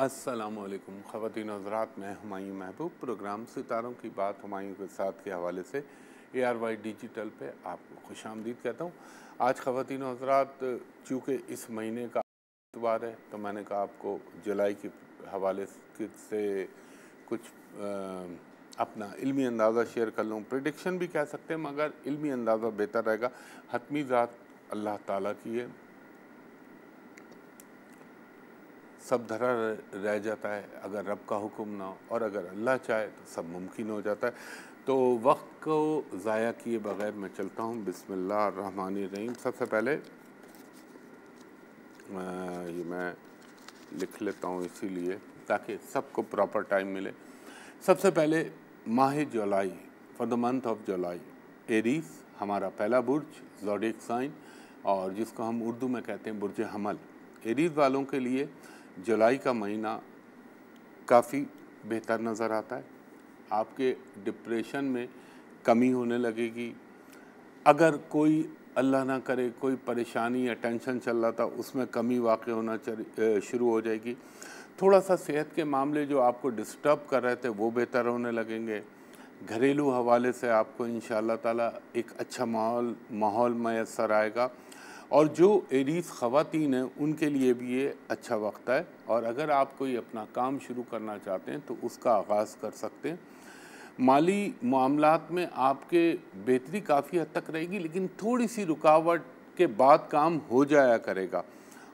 अस्सलामुअलैकुम ख़वातीन हज़रात, मैं हुमायूं महबूब प्रोग्राम सितारों की बात हुमायूं के साथ के हवाले से ARY डिजिटल पे आपको खुशामदीद कहता हूँ। आज ख़वातीन हज़रात, चूँकि इस महीने का इतवार है तो मैंने कहा आपको जुलाई के हवाले से कुछ अपना इल्मी अंदाज़ा शेयर कर लूँ। प्रेडिक्शन भी कह सकते हैं मगर इल्मी अंदाज़ा बेहतर रहेगा। हतमी ज़ात अल्लाह ताला की है, सब धरा रह जाता है अगर रब का हुक्म ना हो, और अगर अल्लाह चाहे तो सब मुमकिन हो जाता है। तो वक्त को ज़ाया किए बग़ैर मैं चलता हूँ। बिस्मिल्लाहिर्रहमानिर्रहीम। सबसे पहले ये मैं लिख लेता हूँ इसीलिए ताकि सबको प्रॉपर टाइम मिले। सबसे पहले माह जुलाई, for the month of July, Aries हमारा पहला बुर्ज, ज़ोडिएक साइन, और जिसको हम उर्दू में कहते हैं बुर्ज हमल। एरीज वालों के लिए जुलाई का महीना काफ़ी बेहतर नज़र आता है। आपके डिप्रेशन में कमी होने लगेगी। अगर कोई अल्लाह ना करे कोई परेशानी या टेंशन चल रहा था उसमें कमी वाक़ होना शुरू हो जाएगी। थोड़ा सा सेहत के मामले जो आपको डिस्टर्ब कर रहे थे वो बेहतर होने लगेंगे। घरेलू हवाले से आपको इंशाअल्लाह ताला एक अच्छा माहौल मैसर आएगा। और जो एरीज़ ख़वातीन हैं उनके लिए भी ये अच्छा वक्त है, और अगर आप कोई अपना काम शुरू करना चाहते हैं तो उसका आगाज़ कर सकते हैं। माली मामलात में आपके बेहतरी काफ़ी हद तक रहेगी, लेकिन थोड़ी सी रुकावट के बाद काम हो जाया करेगा,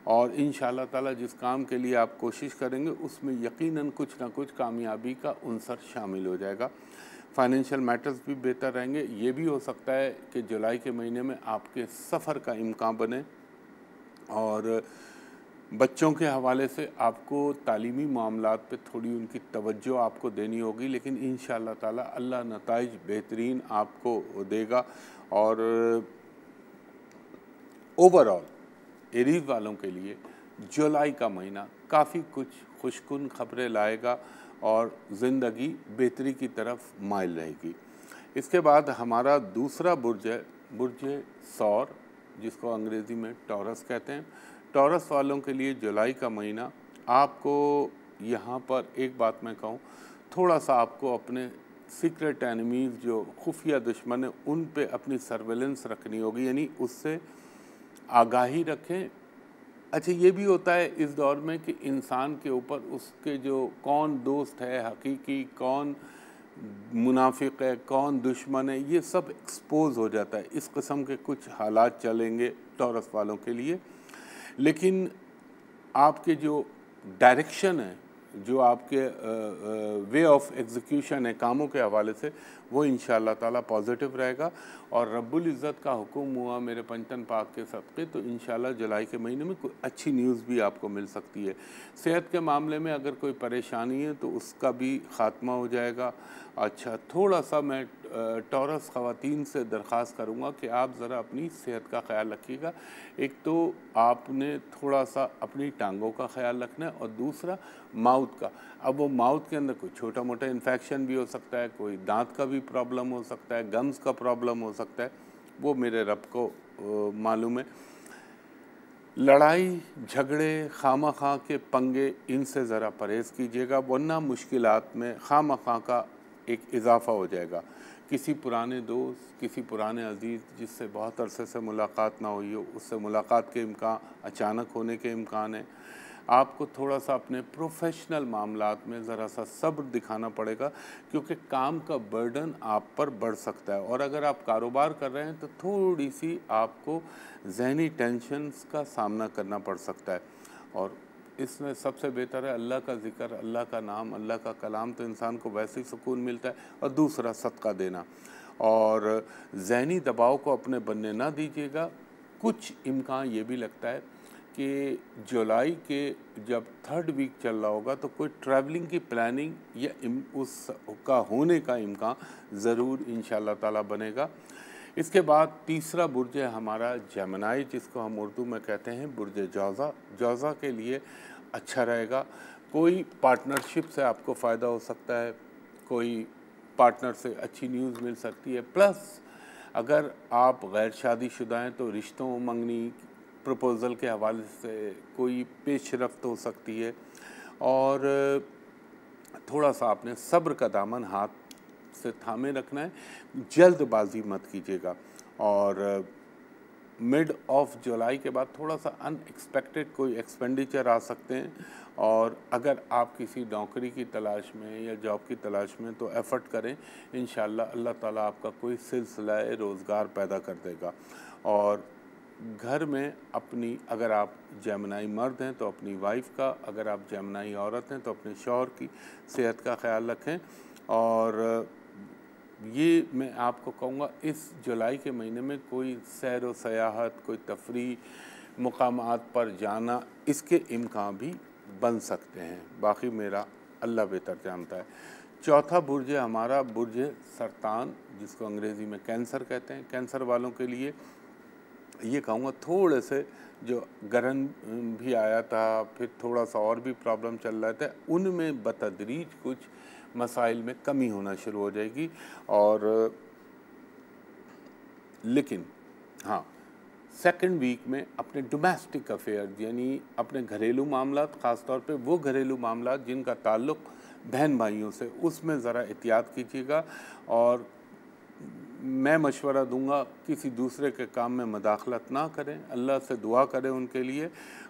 और इंशाअल्लाह ताला जिस काम के लिए आप कोशिश करेंगे उसमें यकीनन कुछ ना कुछ कामयाबी का उनसर शामिल हो जाएगा। फाइनेंशियल मैटर्स भी बेहतर रहेंगे। ये भी हो सकता है कि जुलाई के महीने में आपके सफ़र का इम्कान बने, और बच्चों के हवाले से आपको तालीमी मामलात पे थोड़ी उनकी तवज्जो आपको देनी होगी, लेकिन इंशाअल्लाह ताला अल्लाह नताइज बेहतरीन आपको देगा। और ओवरऑल एरीज़ वालों के लिए जुलाई का महीना काफ़ी कुछ खुशकुन ख़बरें लाएगा और ज़िंदगी बेहतरी की तरफ माइल रहेगी। इसके बाद हमारा दूसरा बुर्ज है बुर्ज सौर, जिसको अंग्रेज़ी में टॉरस कहते हैं। टॉरस वालों के लिए जुलाई का महीना, आपको यहाँ पर एक बात मैं कहूँ, थोड़ा सा आपको अपने सीक्रेट एनिमीज़ जो खुफिया दुश्मन हैं उन पे अपनी सर्वेलेंस रखनी होगी, यानी उससे आगाही रखें। अच्छा, ये भी होता है इस दौर में कि इंसान के ऊपर उसके जो कौन दोस्त है हकीकी, कौन मुनाफिक है, कौन दुश्मन है, ये सब एक्सपोज हो जाता है। इस किस्म के कुछ हालात चलेंगे टॉरस वालों के लिए, लेकिन आपके जो डायरेक्शन है, जो आपके वे ऑफ एग्जीक्यूशन है कामों के हवाले से, वो इंशाअल्लाह ताला पॉजिटिव रहेगा। और रब्बुल इज़्ज़त का हुक्म हुआ मेरे पंचतन पाक के सदक़े, तो इंशाअल्लाह जुलाई के महीने में कोई अच्छी न्यूज़ भी आपको मिल सकती है। सेहत के मामले में अगर कोई परेशानी है तो उसका भी ख़ात्मा हो जाएगा। अच्छा, थोड़ा सा मैं टॉरस ख़वातीन से दरख्वास्त करूँगा कि आप ज़रा अपनी सेहत का ख़याल रखिएगा। एक तो आपने थोड़ा सा अपनी टांगों का ख़याल रखना है, और दूसरा माउथ का। अब वो माउथ के अंदर कोई छोटा मोटा इन्फेक्शन भी हो सकता है, कोई दांत का भी प्रॉब्लम हो सकता है, गम्स का प्रॉब्लम हो सकता है, वो मेरे रब को मालूम है। लड़ाई झगड़े खामखा के पंगे, इनसे ज़रा परहेज़ कीजिएगा, वरना मुश्किलात में खामखा का एक इजाफ़ा हो जाएगा। किसी पुराने दोस्त, किसी पुराने अज़ीज़ जिससे बहुत अरसे से मुलाकात ना हुई हो, उससे मुलाकात के इम्कान अचानक होने के इम्कान है। आपको थोड़ा सा अपने प्रोफेशनल मामलात में ज़रा सा सब्र दिखाना पड़ेगा, क्योंकि काम का बर्डन आप पर बढ़ सकता है। और अगर आप कारोबार कर रहे हैं तो थोड़ी सी आपको ज़हनी टेंशन्स का सामना करना पड़ सकता है, और इसमें सबसे बेहतर है अल्लाह का ज़िक्र, अल्लाह का नाम, अल्लाह का कलाम, तो इंसान को वैसे ही सुकून मिलता है। और दूसरा सदका देना, और ज़हनी दबाव को अपने बनने ना दीजिएगा। कुछ इम्कान ये भी लगता है कि जुलाई के जब 3rd वीक चल रहा होगा तो कोई ट्रैवलिंग की प्लानिंग या उसका होने का इम्कान ज़रूर इंशाअल्लाह ताला बनेगा। इसके बाद तीसरा बुर्ज है हमारा जेमिनी, जिसको हम उर्दू में कहते हैं बुर्ज जौज़ा। जौज़ा के लिए अच्छा रहेगा। कोई पार्टनरशिप से आपको फ़ायदा हो सकता है, कोई पार्टनर से अच्छी न्यूज़ मिल सकती है। प्लस अगर आप गैर शादीशुदा हैं तो रिश्तों, मंगनी, प्रपोज़ल के हवाले से कोई पेशरफ्त हो सकती है। और थोड़ा सा आपने सब्र का दामन हाथ से थामे रखना है, जल्दबाजी मत कीजिएगा। और मिड ऑफ जुलाई के बाद थोड़ा सा अनएक्सपेक्टेड कोई एक्सपेंडिचर आ सकते हैं, और अगर आप किसी नौकरी की तलाश में या जॉब की तलाश में तो एफ़र्ट करें, इंशाल्लाह अल्लाह ताला आपका कोई सिलसिला रोज़गार पैदा कर देगा। और घर में अपनी, अगर आप जेमिनी मर्द हैं तो अपनी वाइफ का, अगर आप जेमिनी औरत हैं तो अपने शौहर की सेहत का ख्याल रखें। और ये मैं आपको कहूँगा इस जुलाई के महीने में कोई सैर व सयाहत, कोई तफरी मुकामात पर जाना, इसके इम्कान भी बन सकते हैं। बाकी मेरा अल्लाह बेहतर जानता है। चौथा बुर्ज है हमारा बुर्ज सरतान, जिसको अंग्रेज़ी में कैंसर कहते हैं। कैंसर वालों के लिए ये कहूँगा थोड़े से जो गरम भी आया था, फिर थोड़ा सा और भी प्रॉब्लम चल रहा था, उनमें बतदरीज कुछ मसाइल में कमी होना शुरू हो जाएगी। और लेकिन हाँ, सेकंड वीक में अपने डोमेस्टिक अफेयर यानी अपने घरेलू मामलात, ख़ास तौर पे वो घरेलू मामलात जिनका ताल्लुक़ बहन भाइयों से, उसमें ज़रा एहतियात कीजिएगा। और मैं मशवरा दूंगा किसी दूसरे के काम में मदाखलत ना करें, अल्लाह से दुआ करें उनके लिए,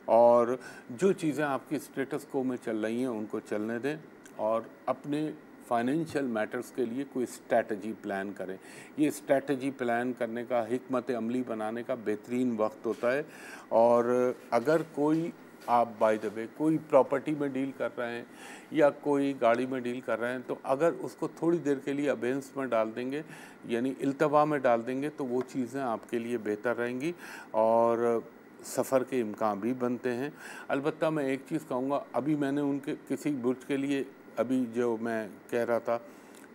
और जो चीज़ें आपकी स्टेटस को में चल रही हैं उनको चलने दें, और अपने फाइनेंशियल मैटर्स के लिए कोई स्ट्रैटेजी प्लान करें। ये स्ट्रैटेजी प्लान करने का, हिकमत अमली बनाने का बेहतरीन वक्त होता है। और अगर कोई आप बाय द वे कोई प्रॉपर्टी में डील कर रहे हैं या कोई गाड़ी में डील कर रहे हैं, तो अगर उसको थोड़ी देर के लिए अबेंस में डाल देंगे, यानी इल्तवा में डाल देंगे, तो वो चीज़ें आपके लिए बेहतर रहेंगी और सफ़र के इम्कान भी बनते हैं। अलबत्ता मैं एक चीज़ कहूँगा, अभी मैंने उनके किसी बुर्ज के लिए, अभी जो मैं कह रहा था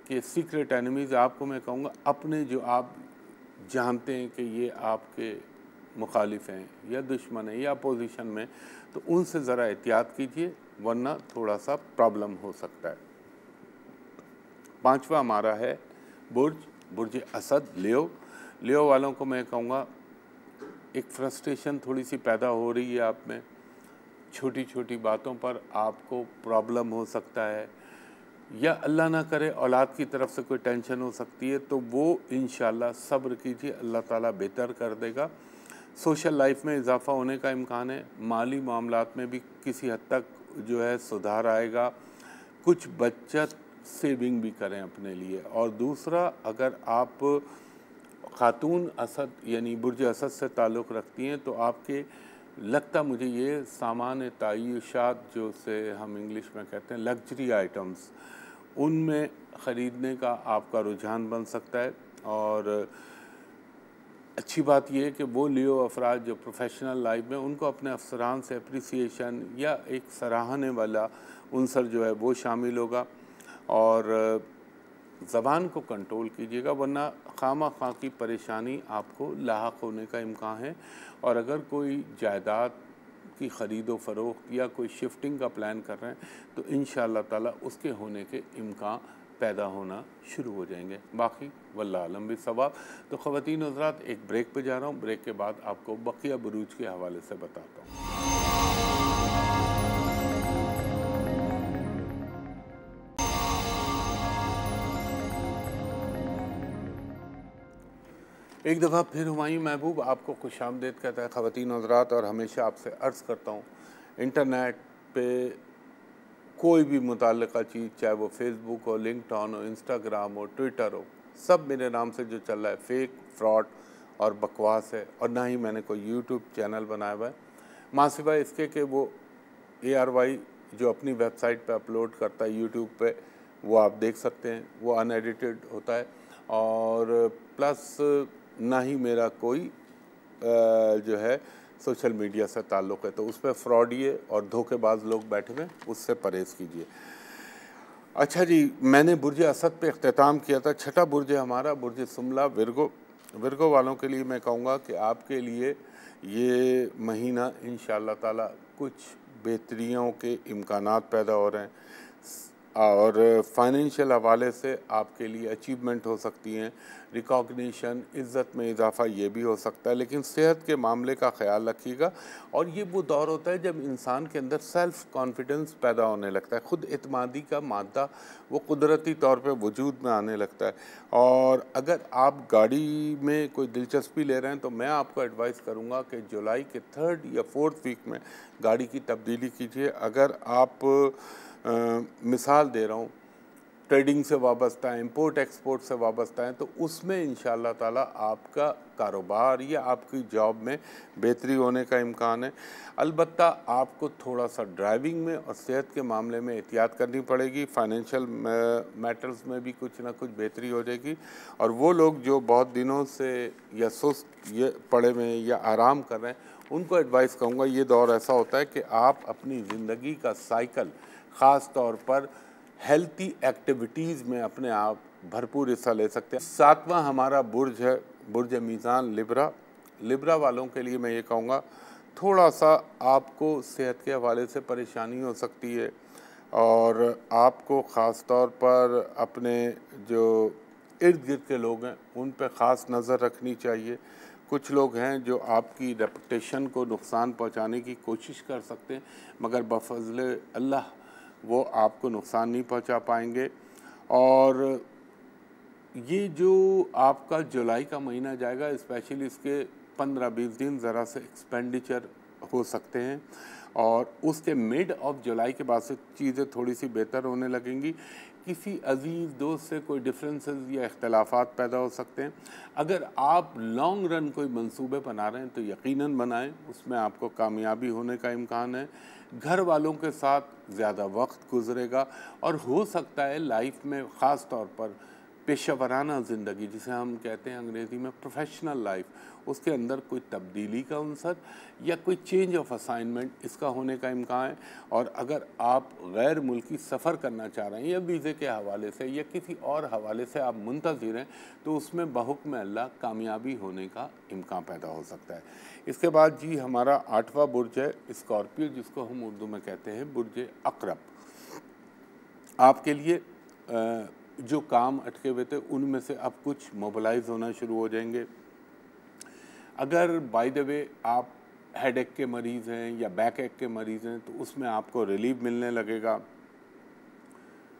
कि सीक्रेट एनिमीज़, आपको मैं कहूँगा अपने जो आप जानते हैं कि ये आपके मुखालिफ हैं या दुश्मन हैं या अपोजिशन में, तो उनसे ज़रा एहतियात कीजिए, वरना थोड़ा सा प्रॉब्लम हो सकता है। पांचवा हमारा है बुर्ज असद, लियो वालों को मैं कहूँगा एक फ्रस्ट्रेशन थोड़ी सी पैदा हो रही है आप में, छोटी छोटी बातों पर आपको प्रॉब्लम हो सकता है, या अल्लाह ना करे औलाद की तरफ से कोई टेंशन हो सकती है, तो वो इंशाल्लाह सब्र कीजिए, अल्लाह ताला बेहतर कर देगा। सोशल लाइफ में इजाफ़ा होने का इम्कान है, माली मामलात में भी किसी हद तक जो है सुधार आएगा। कुछ बचत सेविंग भी करें अपने लिए। और दूसरा, अगर आप खातून असद यानी बुर्ज असद से ताल्लुक़ रखती हैं, तो आपके लगता मुझे ये सामान ताय्युशात, जो से हम इंग्लिश में कहते हैं लग्जरी आइटम्स, उनमें ख़रीदने का आपका रुझान बन सकता है। और अच्छी बात यह है कि वो लियो अफराद जो प्रोफेशनल लाइफ में, उनको अपने अफसरान से अप्रिसिएशन या एक सराहने वाला उनसर जो है वो शामिल होगा। और ज़बान को कंट्रोल कीजिएगा, वरना खामा-खा की परेशानी आपको लाहक होने का इम्कान है। और अगर कोई जायदाद की ख़रीदो फ़रोख्त या कोई शिफ्टिंग का प्लान कर रहे हैं, तो इंशाअल्लाह ताला उसके होने के इम्कान पैदा होना शुरू हो जाएंगे। बाकी वल्लाह आलम बिस्सवाब। तो ख़वातीन हज़रात, एक ब्रेक पे जा रहा हूँ, ब्रेक के बाद आपको बक़िया बुरूज के हवाले से बताता हूँ। एक दफ़ा फिर हुमायूं महबूब आपको खुशामदीद कहता है ख़वातीन हज़रात, और हमेशा आपसे अर्ज़ करता हूँ, इंटरनेट पे कोई भी मुतल्लिक़ा चीज़, चाहे वो फेसबुक हो, लिंक्डइन हो, इंस्टाग्राम हो, ट्विटर हो, सब मेरे नाम से जो चल रहा है फेक, फ्रॉड और बकवास है। और ना ही मैंने कोई यूट्यूब चैनल बनाया हुआ है, माँ सिवाय इसके कि वो ARY जो अपनी वेबसाइट पे अपलोड करता है यूट्यूब पे, वो आप देख सकते हैं, वो अनएडिटेड होता है। और प्लस ना ही मेरा कोई जो है सोशल मीडिया से ताल्लुक़ है, तो उस पर फ्रॉडिये और धोखेबाज लोग बैठे हुए, उससे परहेज़ कीजिए। अच्छा जी, मैंने बुर्ज असद पे इख्तिताम किया था। छठा बुर्ज हमारा बुर्ज सुमला, विर्गो वालों के लिए मैं कहूँगा कि आपके लिए ये महीना इंशाअल्लाह ताला कुछ बेहतरियों के इम्कानात पैदा हो रहे हैं। और फाइनेंशियल हवाले से आपके लिए अचीवमेंट हो सकती हैं, रिकॉग्निशन, इज़्ज़त में इजाफ़ा ये भी हो सकता है। लेकिन सेहत के मामले का ख़्याल रखिएगा। और ये वो दौर होता है जब इंसान के अंदर सेल्फ़ कॉन्फिडेंस पैदा होने लगता है, ख़ुद एतमादी का मादा वो कुदरती तौर पे वजूद में आने लगता है। और अगर आप गाड़ी में कोई दिलचस्पी ले रहे हैं तो मैं आपको एडवाइस करूँगा कि जुलाई के 3rd या 4th वीक में गाड़ी की तब्दीली कीजिए। अगर आप मिसाल दे रहा हूँ, ट्रेडिंग से वाबस्ता है, इंपोर्ट एक्सपोर्ट से वाबस्ता है, तो उसमें इंशाअल्लाह ताला आपका कारोबार या आपकी जॉब में बेहतरी होने का इम्कान है। अलबत्ता आपको थोड़ा-सा ड्राइविंग में और सेहत के मामले में एहतियात करनी पड़ेगी। फाइनेंशियल मैटर्स में भी कुछ ना कुछ बेहतरी हो जाएगी। और वो लोग जो बहुत दिनों से या सुस्त ये पड़े हुए हैं या आराम कर रहे हैं, उनको एडवाइस करूँगा, ये दौर ऐसा होता है कि आप अपनी ज़िंदगी का साइकिल ख़ास तौर पर हेल्थी एक्टिविटीज़ में अपने आप भरपूर हिस्सा ले सकते हैं। 7वां हमारा बुर्ज है बुर्ज मीज़ान लिब्रा। लिब्रा वालों के लिए मैं ये कहूँगा, थोड़ा-सा आपको सेहत के हवाले से परेशानी हो सकती है और आपको ख़ास तौर पर अपने जो इर्द-गिर्द के लोग हैं उन पे ख़ास नज़र रखनी चाहिए। कुछ लोग हैं जो आपकी रेपुटेशन को नुकसान पहुंचाने की कोशिश कर सकते हैं, मगर बफ़ज़्ल अल्लाह वो आपको नुकसान नहीं पहुंचा पाएंगे। और ये जो आपका जुलाई का महीना जाएगा, स्पेशली इसके 15-20 दिन ज़रा से एक्सपेंडिचर हो सकते हैं और उसके मिड ऑफ जुलाई के बाद से चीज़ें थोड़ी सी बेहतर होने लगेंगी। किसी अज़ीज़ दोस्त से कोई डिफरेंसेस या इख्तलाफात पैदा हो सकते हैं। अगर आप लॉन्ग रन कोई मंसूबे बना रहे हैं तो यकीनन बनाएं, उसमें आपको कामयाबी होने का इम्कान है। घर वालों के साथ ज़्यादा वक्त गुजरेगा और हो सकता है लाइफ में ख़ास तौर पर पेशेवराना ज़िंदगी, जिसे हम कहते हैं अंग्रेज़ी में प्रोफेशनल लाइफ, उसके अंदर कोई तब्दीली का अवसर या कोई चेंज ऑफ असाइनमेंट इसका होने का इम्कान है। और अगर आप गैर मुल्की सफ़र करना चाह रहे हैं या वीज़े के हवाले से या किसी और हवाले से आप मुंतज़िर हैं, तो उसमें बहुक्म अल्लाह कामयाबी होने का इम्कान पैदा हो सकता है। इसके बाद जी हमारा 8वां बुर्ज है स्कॉर्पियो, जिसको हम उर्दू में कहते हैं बुर्ज अक़रब। आपके लिए जो काम अटके हुए थे उनमें से अब कुछ मोबिलाइज़ होना शुरू हो जाएंगे। अगर बाय द वे आप हेडेक के मरीज़ हैं या बैक एक के मरीज़ हैं तो उसमें आपको रिलीफ मिलने लगेगा।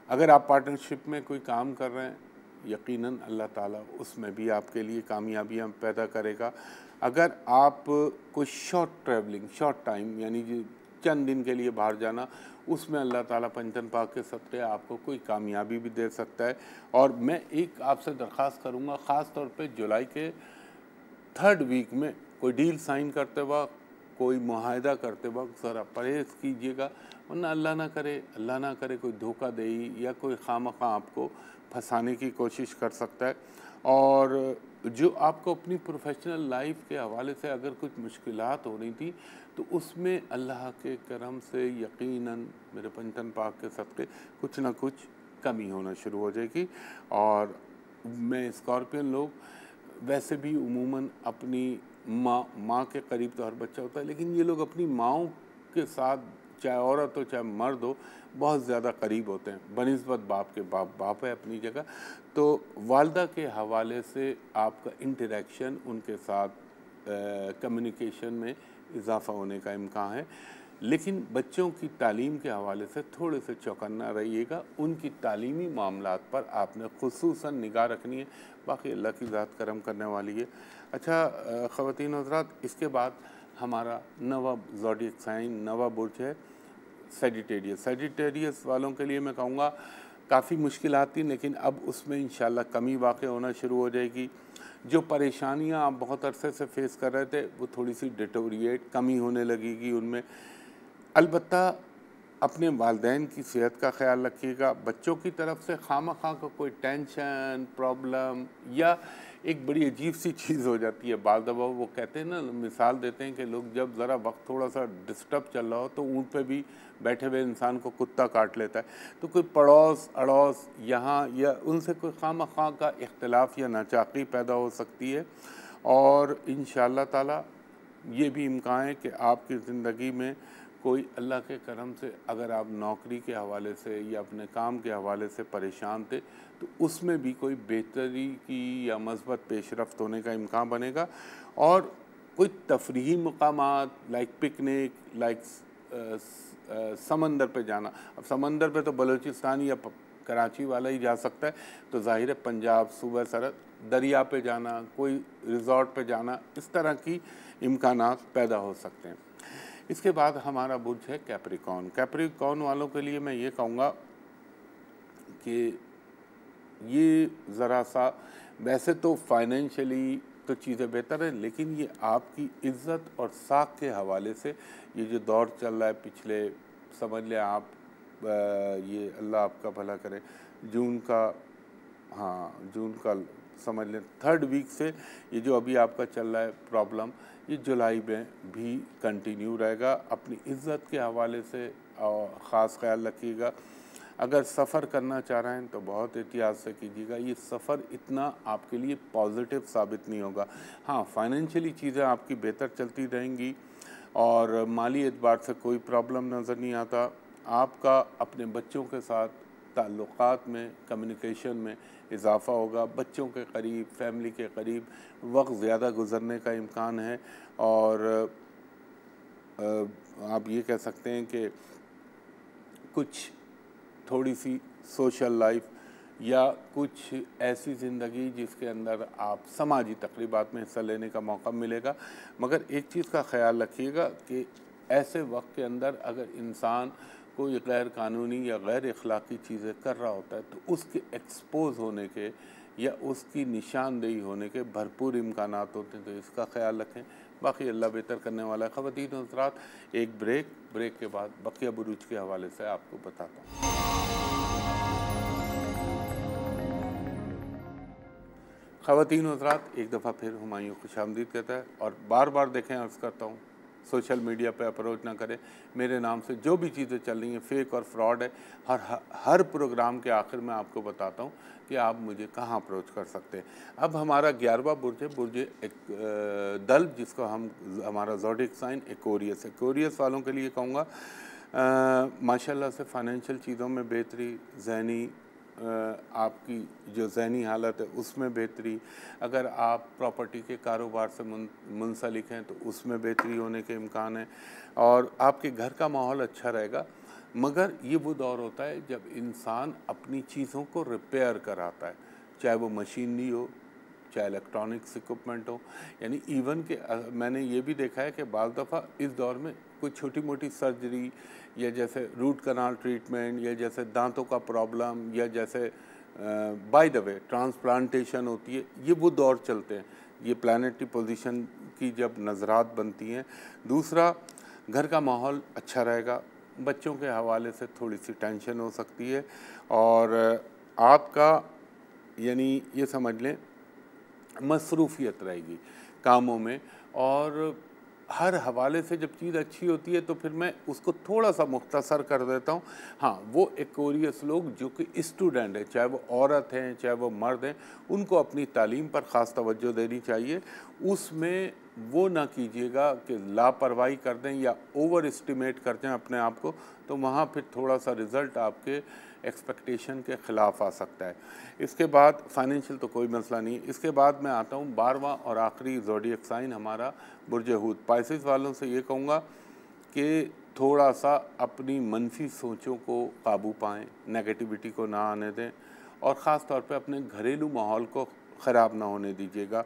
अगर आप पार्टनरशिप में कोई काम कर रहे हैं, यकीनन अल्लाह ताला उसमें भी आपके लिए कामयाबियाँ पैदा करेगा। अगर आप कोई शॉर्ट ट्रैवलिंग, शॉर्ट टाइम यानी कि चंद दिन के लिए बाहर जाना, उसमें अल्लाह ताला पंचन पाक के सदक़े आपको कोई कामयाबी भी दे सकता है। और मैं एक आपसे दरख्वास्त करूँगा, ख़ास तौर पे जुलाई के 3rd वीक में कोई डील साइन करते वक्त, कोई मुआहदा करते वक्त ज़रा परहेज़ कीजिएगा, वरना अल्लाह ना करे कोई धोखाधड़ी या कोई खामखा आपको फंसाने की कोशिश कर सकता है। और जो आपको अपनी प्रोफेशनल लाइफ के हवाले से अगर कुछ मुश्किलात हो रही थी, तो उसमें अल्लाह के करम से यकीनन मेरे पंचन पाक के सदक़े कुछ ना कुछ कमी होना शुरू हो जाएगी। और मैं स्कॉर्पियन लोग वैसे भी उमूमन अपनी माँ के करीब तो हर बच्चा होता है, लेकिन ये लोग अपनी माँओं के साथ, चाहे औरत हो चाहे मर्द हो, बहुत ज़्यादा करीब होते हैं बनिस्बत बाप के। बाप है अपनी जगह, तो वालदा के हवाले से आपका इंटरेक्शन उनके साथ कम्युनिकेशन में इजाफ़ा होने का इम्कान है। लेकिन बच्चों की तालीम के हवाले से थोड़े से चौकन्ना रहिएगा, उनकी तालीमी मामलात पर आपने खुसूसन निगाह रखनी है, बाकी अल्लाह की ज़ात करम करने वाली है। अच्छा ख़वातीन हज़रात, इसके बाद हमारा नवा ज़ोडिएक साइन, नवा बुर्ज है सैजिटेरियस। सैजिटेरियस वालों के लिए मैं कहूँगा काफ़ी मुश्किलात थी, लेकिन अब उसमें इंशाल्लाह कमी वाक़ होना शुरू हो जाएगी। जो परेशानियाँ आप बहुत अरसे से फेस कर रहे थे वो थोड़ी सी डिटोरिएट, कमी होने लगेगी उनमें। अलबत्ता अपने वालिदैन की सेहत का ख़्याल रखिएगा। बच्चों की तरफ से खामखा का कोई टेंशन, प्रॉब्लम या एक बड़ी अजीब सी चीज़ हो जाती है बाल दबा, वो कहते हैं ना, मिसाल देते हैं कि लोग जब ज़रा वक्त थोड़ा सा डिस्टर्ब चल रहा हो तो ऊँट पे भी बैठे हुए इंसान को कुत्ता काट लेता है। तो कोई पड़ोस अड़ोस यहाँ या उनसे कोई खामखा का इख्तिलाफ़ या नाचाकी पैदा हो सकती है। और इंशाअल्लाह ताला ये भी इम्कान है कि आपकी ज़िंदगी में कोई अल्लाह के करम से अगर आप नौकरी के हवाले से या अपने काम के हवाले से परेशान थे तो उसमें भी कोई बेहतरी की या मस्बत पेशरफ्त होने का इम्कान बनेगा। और कोई तफरीही मकामात लाइक पिकनिक, लाइक समंदर पे जाना, अब समंदर पे तो बलूचिस्तान या कराची वाला ही जा सकता है, तो ज़ाहिर है पंजाब सूबा सरहद दरिया पे जाना, कोई रिज़ॉर्ट पे जाना, इस तरह की इम्कानात पैदा हो सकते हैं। इसके बाद हमारा बुर्ज है कैप्रिकॉर्न। कैप्रिकॉर्न वालों के लिए मैं ये कहूँगा कि ये ज़रा सा, वैसे तो फाइनेंशियली तो चीज़ें बेहतर हैं, लेकिन ये आपकी इज़्ज़त और साख के हवाले से ये जो दौर चल रहा है पिछले, समझ लें आप ये अल्लाह आपका भला करे, जून का, हाँ जून का समझ लें 3rd वीक से ये जो अभी आपका चल रहा है प्रॉब्लम, ये जुलाई में भी कंटिन्यू रहेगा। अपनी इज़्ज़त के हवाले से ख़ास ख्याल रखिएगा। अगर सफ़र करना चाह रहे हैं तो बहुत एहतियात से कीजिएगा। ये सफ़र इतना आपके लिए पॉजिटिव साबित नहीं होगा। हाँ, फाइनेंशियली चीज़ें आपकी बेहतर चलती रहेंगी और माली एतबार से कोई प्रॉब्लम नज़र नहीं आता। आपका अपने बच्चों के साथ ताल्लुक़ात में, कम्युनिकेशन में इजाफ़ा होगा। बच्चों के करीब, फैमिली के करीब वक्त ज़्यादा गुज़रने का इम्कान है। और आप ये कह सकते हैं कि कुछ थोड़ी सी सोशल लाइफ या कुछ ऐसी ज़िंदगी जिसके अंदर आप समाजी तकरीबात में हिस्सा लेने का मौका मिलेगा। मगर एक चीज़ का ख्याल रखिएगा कि ऐसे वक्त के अंदर अगर इंसान कोई गैर कानूनी या गैर अखलाकी चीज़ें कर रहा होता है तो उसके एक्सपोज़ होने के या उसकी निशानदेही होने के भरपूर इम्कानात होते हैं, तो इसका ख्याल रखें। बाकी अल्लाह बेहतर करने वाला है। ख़वातीन और हज़रात, एक ब्रेक के बाद बकिया बुरूज के हवाले से आपको बताता हूँ। ख़वातीन और हज़रात, एक दफ़ा फिर हुमायूं खुशामदीद कहता है और बार बार देखें, अर्ज़ करता हूँ, सोशल मीडिया पे अप्रोच ना करें। मेरे नाम से जो भी चीज़ें चल रही हैं फ़ेक और फ्रॉड है। हर प्रोग्राम के आखिर में आपको बताता हूँ कि आप मुझे कहाँ अप्रोच कर सकते हैं। अब हमारा 11वां बुर्ज है, बुर्ज एक दल, जिसको हम, हमारा ज़ोडिएक साइन एक्वेरियस। एक्वेरियस वालों के लिए कहूँगा माशाल्लाह से फाइनेंशियल चीज़ों में बेहतरी, ज़हनी आपकी जो ज़हनी हालत है उसमें बेहतरी, अगर आप प्रॉपर्टी के कारोबार से मुंसलिक हैं तो उसमें बेहतरी होने के इम्कान है और आपके घर का माहौल अच्छा रहेगा। मगर ये वो दौर होता है जब इंसान अपनी चीज़ों को रिपेयर कराता है, चाहे वो मशीनरी हो, चाहे इलेक्ट्रॉनिक्स इक्विपमेंट हो। यानी इवन के मैंने ये भी देखा है कि बाज़ दफ़ा इस दौर में कोई छोटी मोटी सर्जरी या जैसे रूट कनाल ट्रीटमेंट या जैसे दांतों का प्रॉब्लम या जैसे बाय द वे ट्रांसप्लांटेशन होती है, ये वो दौर चलते हैं। ये प्लानेटरी पोजीशन की जब नज़रात बनती हैं। दूसरा, घर का माहौल अच्छा रहेगा। बच्चों के हवाले से थोड़ी सी टेंशन हो सकती है और आपका यानी ये समझ लें मसरूफ़ियत रहेगी कामों में। और हर हवाले से जब चीज़ अच्छी होती है तो फिर मैं उसको थोड़ा सा मुख्तसर कर देता हूँ। हाँ, वो एक्वेरियस लोग जो कि स्टूडेंट हैं, चाहे वो औरत हैं चाहे वो मर्द हैं, उनको अपनी तालीम पर ख़ास तवज्जो देनी चाहिए। उसमें वो ना कीजिएगा कि लापरवाही कर दें या ओवर एस्टिमेट कर दें अपने आप को, तो वहाँ फिर थोड़ा सा रिज़ल्ट आपके एक्सपेक्टेशन के ख़िलाफ़ आ सकता है। इसके बाद फाइनेंशियल तो कोई मसला नहीं है। इसके बाद मैं आता हूँ 12वां और आखिरी ज़ोडिएक साइन हमारा बुर्ज हूत। पाइसेस वालों से ये कहूँगा कि थोड़ा सा अपनी मनफी सोचों को काबू पाएँ, नेगेटिविटी को ना आने दें और ख़ास तौर पे अपने घरेलू माहौल को ख़राब ना होने दीजिएगा।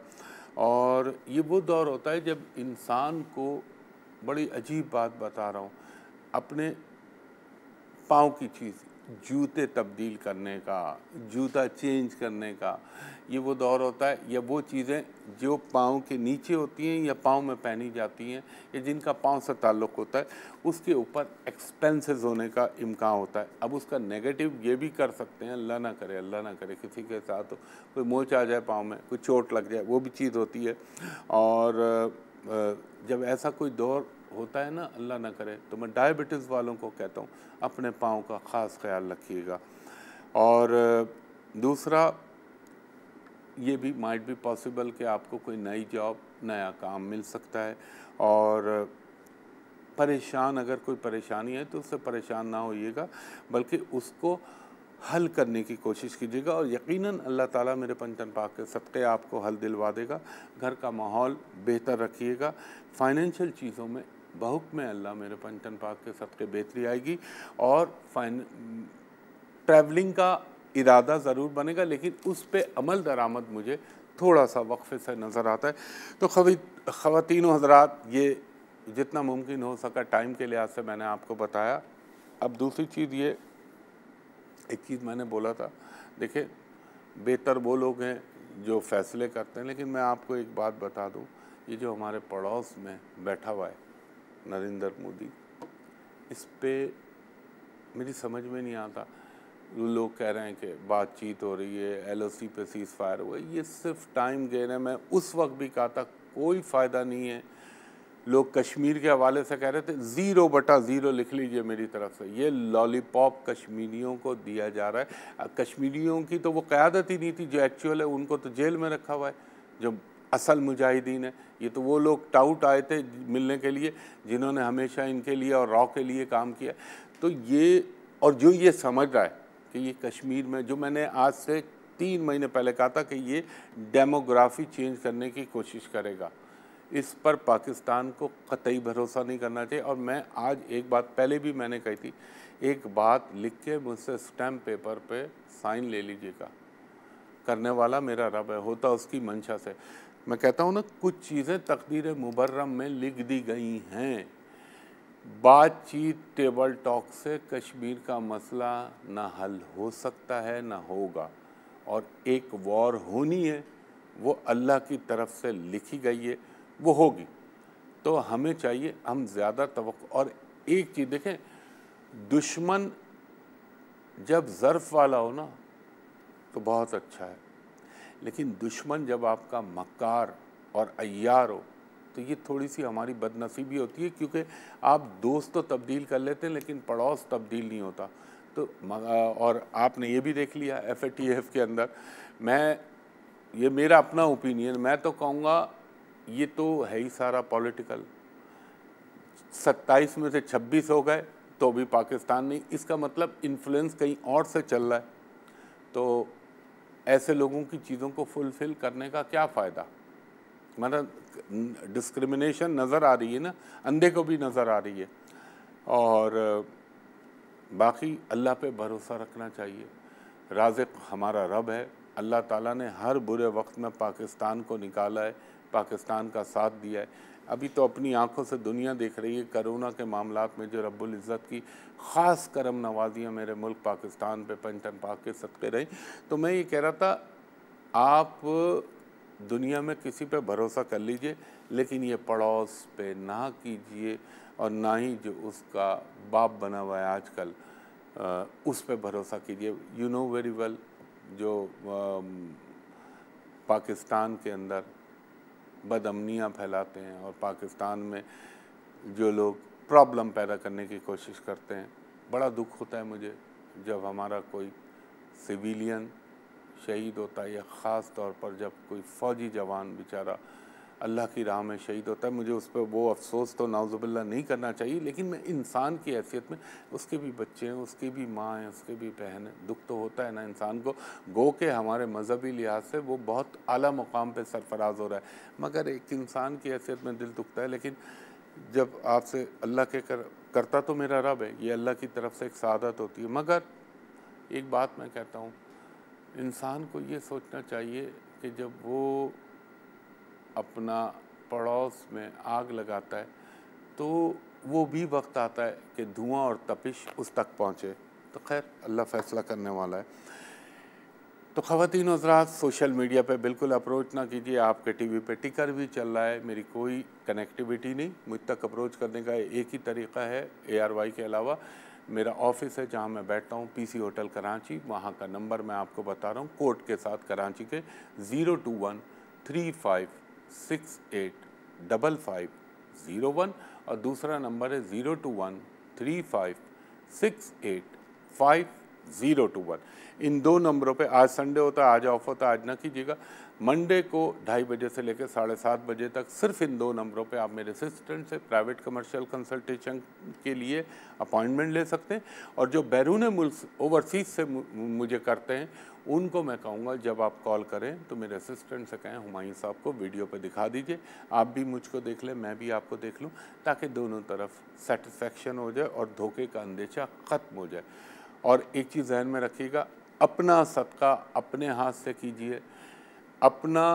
और ये वो दौर होता है जब इंसान को, बड़ी अजीब बात बता रहा हूँ, अपने पाँव की चीज़, जूते तब्दील करने का, जूता चेंज करने का, ये वो दौर होता है। या वो चीज़ें जो पाँव के नीचे होती हैं या पाँव में पहनी जाती हैं या जिनका पाँव से ताल्लुक़ होता है, उसके ऊपर एक्सपेंसेस होने का इम्कान होता है। अब उसका नेगेटिव ये भी कर सकते हैं, अल्लाह ना करे किसी के साथ हो, कोई मोच आ जाए पाँव में, कोई चोट लग जाए, वो भी चीज़ होती है। और जब ऐसा कोई दौर होता है ना, अल्लाह ना करे, तो मैं डायबिटीज़ वालों को कहता हूँ अपने पाँव का ख़ास ख्याल रखिएगा। और दूसरा, ये भी माइट बी पॉसिबल कि आपको कोई नई जॉब, नया काम मिल सकता है। और परेशान, अगर कोई परेशानी है तो उससे परेशान ना होइएगा, बल्कि उसको हल करने की कोशिश कीजिएगा और यकीनन अल्लाह ताला मेरे पंचन पाक के सदक़े आपको हल दिलवा देगा। घर का माहौल बेहतर रखिएगा। फाइनेंशियल चीज़ों में बहुक्म अल्लाह मेरे पंचन पाक के सदक़े बेहतरी आएगी और ट्रैवलिंग का इरादा ज़रूर बनेगा, लेकिन उस पे अमल दरामद मुझे थोड़ा सा वक्फ़े से नज़र आता है। तो ख़वातीन व हज़रात, ये जितना मुमकिन हो सका टाइम के लिहाज से मैंने आपको बताया। अब दूसरी चीज़ ये, एक चीज़ मैंने बोला था, देखिए बेहतर वो लोग हैं जो फ़ैसले करते हैं, लेकिन मैं आपको एक बात बता दूं, ये जो हमारे पड़ोस में बैठा हुआ है नरेंद्र मोदी, इस पे मेरी समझ में नहीं आता। लोग कह रहे हैं कि बातचीत हो रही है, LOC पे सीज़ फायर हुआ है, ये सिर्फ टाइम गेन है। मैं उस वक्त भी कहा था कोई फ़ायदा नहीं है। लोग कश्मीर के हवाले से कह रहे थे 0/0 लिख लीजिए मेरी तरफ से, ये लॉलीपॉप कश्मीरियों को दिया जा रहा है। कश्मीरियों की तो वो क़यादत ही नहीं थी जो एक्चुअल है, उनको तो जेल में रखा हुआ है जो असल मुजाहिदीन है। ये तो वो लोग टाउट आए थे मिलने के लिए जिन्होंने हमेशा इनके लिए और रॉ के लिए काम किया। तो ये, और जो ये समझ रहा है कि ये कश्मीर में, जो मैंने आज से 3 महीने पहले कहा था कि ये डेमोग्राफी चेंज करने की कोशिश करेगा, इस पर पाकिस्तान को कतई भरोसा नहीं करना चाहिए। और मैं आज एक बात पहले भी मैंने कही थी, एक बात लिख के मुझसे स्टैम्प पेपर पे साइन ले लीजिएगा, करने वाला मेरा रब है, होता उसकी मंशा से। मैं कहता हूँ ना, कुछ चीज़ें तकदीर मुबर्रम में लिख दी गई हैं। बातचीत, टेबल टॉक से कश्मीर का मसला ना हल हो सकता है ना होगा, और एक वॉर होनी है, वो अल्लाह की तरफ से लिखी गई है, वो होगी। तो हमें चाहिए, हम ज़्यादा तवक्को। और एक चीज़ देखें, दुश्मन जब ज़र्फ़ वाला हो ना तो बहुत अच्छा है, लेकिन दुश्मन जब आपका मक्कार और अय्यार हो तो ये थोड़ी सी हमारी बदनसीबी होती है, क्योंकि आप दोस्त तो तब्दील कर लेते हैं लेकिन पड़ोस तब्दील नहीं होता। तो और आपने ये भी देख लिया FATF के अंदर, ये मेरा अपना ओपिनियन, मैं तो कहूँगा ये तो है ही सारा पॉलिटिकल। 27 में से 26 हो गए तो भी पाकिस्तान नहीं, इसका मतलब इन्फ्लुएंस कहीं और से चल रहा है। तो ऐसे लोगों की चीज़ों को फुलफ़िल करने का क्या फ़ायदा? मतलब डिस्क्रिमिनेशन नज़र आ रही है ना, अंधे को भी नज़र आ रही है। और बाकी अल्लाह पे भरोसा रखना चाहिए। राज़िक़ हमारा रब है। अल्लाह ताला ने हर बुरे वक्त में पाकिस्तान को निकाला है, पाकिस्तान का साथ दिया है। अभी तो अपनी आंखों से दुनिया देख रही है कोरोना के मामलात में जो रब्बुल इज़्ज़त की ख़ास करम नवाजियाँ मेरे मुल्क पाकिस्तान पे पंचन पाक के सदक़े रही। तो मैं ये कह रहा था, आप दुनिया में किसी पे भरोसा कर लीजिए, लेकिन ये पड़ोस पे ना कीजिए, और ना ही जो उसका बाप बना हुआ है आजकल उस पे भरोसा कीजिए। यू नो वेरी वेल, जो पाकिस्तान के अंदर बदअमनियाँ फैलाते हैं और पाकिस्तान में जो लोग प्रॉब्लम पैदा करने की कोशिश करते हैं, बड़ा दुख होता है मुझे जब हमारा कोई सिविलियन शहीद होता है, या ख़ास तौर पर जब कोई फ़ौजी जवान बेचारा अल्लाह की राह में शहीद होता है। मुझे उस पर वो अफसोस तो नाउज़ुबिल्लाह नहीं करना चाहिए, लेकिन मैं इंसान की हैसियत में, उसके भी बच्चे हैं, उसकी भी माँ है, उसके भी बहन है, दुख तो होता है ना इंसान को। गो के हमारे मज़हबी लिहाज से वो बहुत आला मुकाम पे सरफराज हो रहा है, मगर एक इंसान की हैसियत में दिल दुखता है। लेकिन जब आपसे अल्लाह के करता तो मेरा रब है, ये अल्लाह की तरफ से एक सादत होती है। मगर एक बात मैं कहता हूँ, इंसान को ये सोचना चाहिए कि जब वो अपना पड़ोस में आग लगाता है तो वो भी वक्त आता है कि धुआं और तपिश उस तक पहुँचे। तो खैर, अल्लाह फ़ैसला करने वाला है। तो ख़वातीन और हज़रात, सोशल मीडिया पे बिल्कुल अप्रोच ना कीजिए। आपके टीवी पे टिकर भी चल रहा है, मेरी कोई कनेक्टिविटी नहीं। मुझ तक अप्रोच करने का एक ही तरीक़ा है, ARY के अलावा मेरा ऑफ़िस है जहाँ मैं बैठता हूँ, PC होटल कराची। वहाँ का नंबर मैं आपको बता रहा हूँ, कोड के साथ, कराची के 02135685501, और दूसरा नंबर है 02135685501। 0 to 1। इन 2 नंबरों पे, आज संडे होता है, आज ऑफ होता है, आज ना कीजिएगा। मंडे को 2:30 बजे से लेकर 7:30 बजे तक सिर्फ इन 2 नंबरों पे आप मेरे असिस्टेंट से प्राइवेट कमर्शियल कंसल्टेशन के लिए अपॉइंटमेंट ले सकते हैं। और जो बैरून मुल्क ओवरसीज़ से मुझे करते हैं, उनको मैं कहूँगा जब आप कॉल करें तो मेरे असिस्टेंट से कहें हुमायूं साहब को वीडियो पे दिखा दीजिए, आप भी मुझको देख लें, मैं भी आपको देख लूँ, ताकि दोनों तरफ सेटिस्फेक्शन हो जाए और धोखे का अंदेशा ख़त्म हो जाए। और एक चीज़ ज़हन में रखिएगा, अपना सदका अपने हाथ से कीजिए। अपना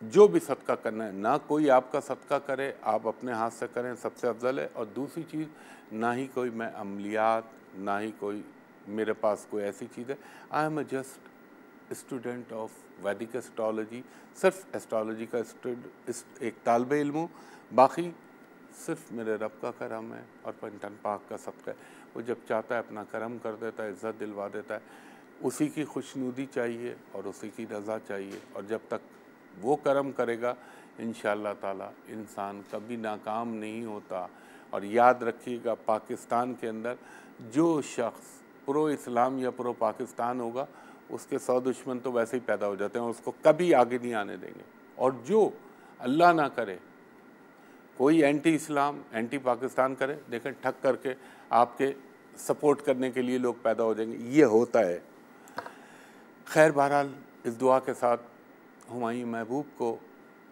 जो भी सदका करना है, ना कोई आपका सदका करे, आप अपने हाथ से करें, सबसे अफजल है। और दूसरी चीज़, ना ही कोई मैं अमलियात, ना ही कोई मेरे पास कोई ऐसी चीज़ है। I am just student of वैदिक एस्ट्रोलॉजी, सिर्फ एस्ट्रोलॉजी का एक तालिब इल्म हूँ। बाकी सिर्फ मेरे रब का करम है और पंजतन पाक का सदका है। वो जब चाहता है अपना करम कर देता है, इज़्ज़त दिलवा देता है। उसी की खुशनुदी चाहिए और उसी की रज़ा चाहिए। और जब तक वो करम करेगा, इंशाअल्लाह ताला इंसान कभी नाकाम नहीं होता। और याद रखिएगा, पाकिस्तान के अंदर जो शख्स प्रो इस्लाम या प्रो पाकिस्तान होगा, उसके 100 दुश्मन तो वैसे ही पैदा हो जाते हैं, उसको कभी आगे नहीं आने देंगे। और जो अल्लाह ना करे कोई एंटी इस्लाम, एंटी पाकिस्तान करे, देखें ठग करके आपके सपोर्ट करने के लिए लोग पैदा हो जाएंगे। ये होता है। खैर, बहरहाल इस दुआ के साथ हुमायूं महबूब को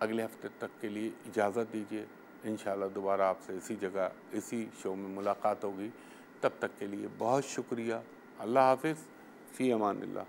अगले हफ्ते तक के लिए इजाज़त दीजिए। इंशाअल्लाह दोबारा आपसे इसी जगह, इसी शो में मुलाकात होगी। तब तक के लिए बहुत शुक्रिया। अल्लाह हाफ़िज़, फ़ी अमानिल्लाह।